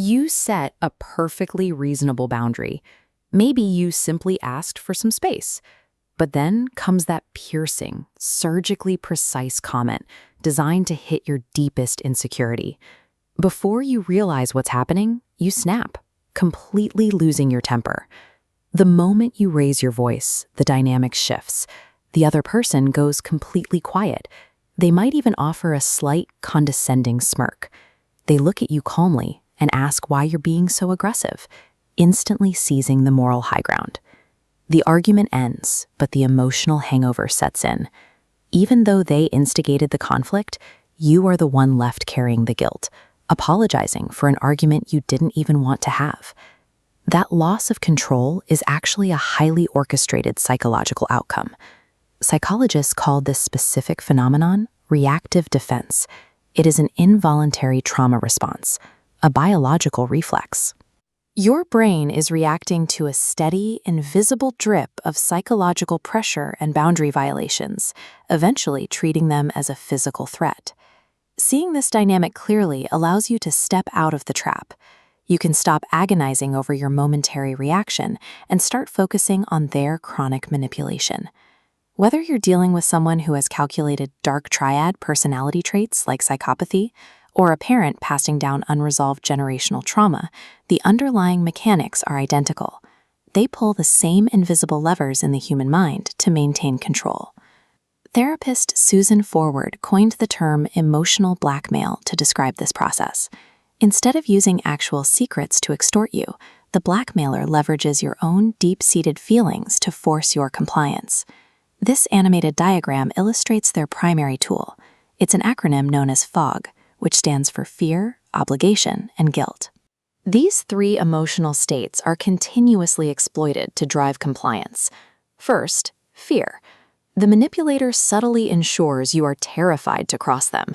You set a perfectly reasonable boundary. Maybe you simply asked for some space. But then comes that piercing, surgically precise comment designed to hit your deepest insecurity. Before you realize what's happening, you snap, completely losing your temper. The moment you raise your voice, the dynamic shifts. The other person goes completely quiet. They might even offer a slight, condescending smirk. They look at you calmly and ask why you're being so aggressive, instantly seizing the moral high ground. The argument ends, but the emotional hangover sets in. Even though they instigated the conflict, you are the one left carrying the guilt, apologizing for an argument you didn't even want to have. That loss of control is actually a highly orchestrated psychological outcome. Psychologists call this specific phenomenon reactive defense. It is an involuntary trauma response, a biological reflex. Your brain is reacting to a steady, invisible drip of psychological pressure and boundary violations, eventually treating them as a physical threat. Seeing this dynamic clearly allows you to step out of the trap. You can stop agonizing over your momentary reaction and start focusing on their chronic manipulation. Whether you're dealing with someone who has calculated dark triad personality traits like psychopathy, or a parent passing down unresolved generational trauma, the underlying mechanics are identical. They pull the same invisible levers in the human mind to maintain control. Therapist Susan Forward coined the term emotional blackmail to describe this process. Instead of using actual secrets to extort you, the blackmailer leverages your own deep-seated feelings to force your compliance. This animated diagram illustrates their primary tool. It's an acronym known as FOG, which stands for fear, obligation, and guilt. These three emotional states are continuously exploited to drive compliance. First, fear. The manipulator subtly ensures you are terrified to cross them.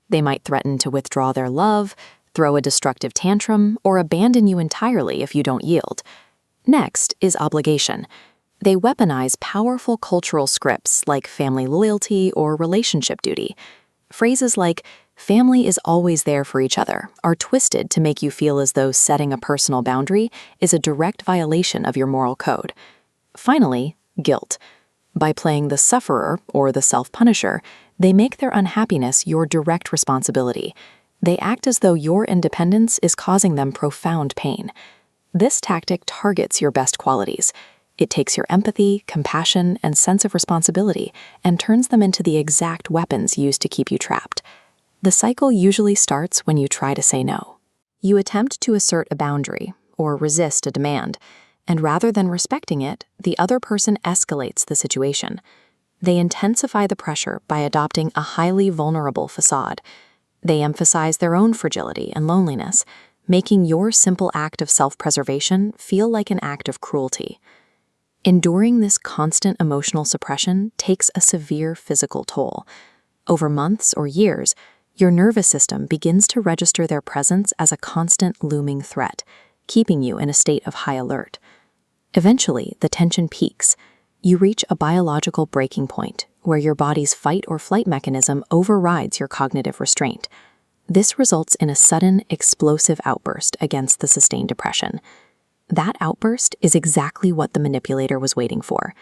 They might threaten to withdraw their love, throw a destructive tantrum, or abandon you entirely if you don't yield. Next is obligation. They weaponize powerful cultural scripts like family loyalty or relationship duty. Phrases like, "family is always there for each other," are twisted to make you feel as though setting a personal boundary is a direct violation of your moral code. Finally, guilt. By playing the sufferer or the self-punisher, they make their unhappiness your direct responsibility. They act as though your independence is causing them profound pain. This tactic targets your best qualities. It takes your empathy, compassion, and sense of responsibility and turns them into the exact weapons used to keep you trapped. The cycle usually starts when you try to say no. You attempt to assert a boundary or resist a demand, and rather than respecting it, the other person escalates the situation. They intensify the pressure by adopting a highly vulnerable facade. They emphasize their own fragility and loneliness, making your simple act of self-preservation feel like an act of cruelty. Enduring this constant emotional suppression takes a severe physical toll. Over months or years, your nervous system begins to register their presence as a constant looming threat, keeping you in a state of high alert. Eventually, the tension peaks. You reach a biological breaking point where your body's fight or flight mechanism overrides your cognitive restraint. This results in a sudden, explosive outburst against the sustained depression. That outburst is exactly what the manipulator was waiting for.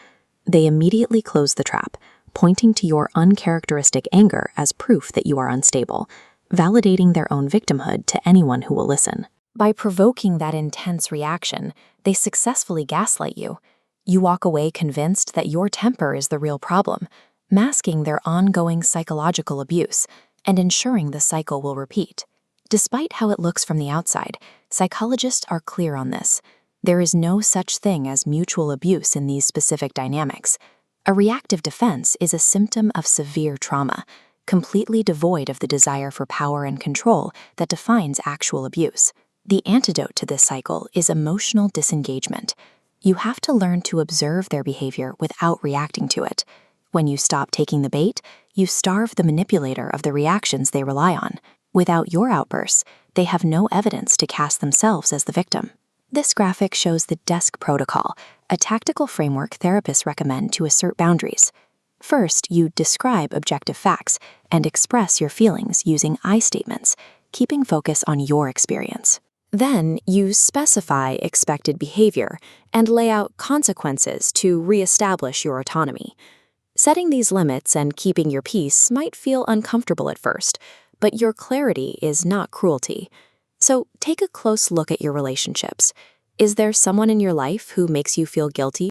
They immediately close the trap, pointing to your uncharacteristic anger as proof that you are unstable, validating their own victimhood to anyone who will listen. By provoking that intense reaction, they successfully gaslight you. You walk away convinced that your temper is the real problem, masking their ongoing psychological abuse and ensuring the cycle will repeat. Despite how it looks from the outside, psychologists are clear on this. There is no such thing as mutual abuse in these specific dynamics. A reactive defense is a symptom of severe trauma, completely devoid of the desire for power and control that defines actual abuse. The antidote to this cycle is emotional disengagement. You have to learn to observe their behavior without reacting to it. When you stop taking the bait, you starve the manipulator of the reactions they rely on. Without your outbursts, they have no evidence to cast themselves as the victim. This graphic shows the DESK protocol, a tactical framework therapists recommend to assert boundaries. First, you describe objective facts and express your feelings using I statements, keeping focus on your experience. Then you specify expected behavior and lay out consequences to reestablish your autonomy. Setting these limits and keeping your peace might feel uncomfortable at first, but your clarity is not cruelty. So take a close look at your relationships. Is there someone in your life who makes you feel guilty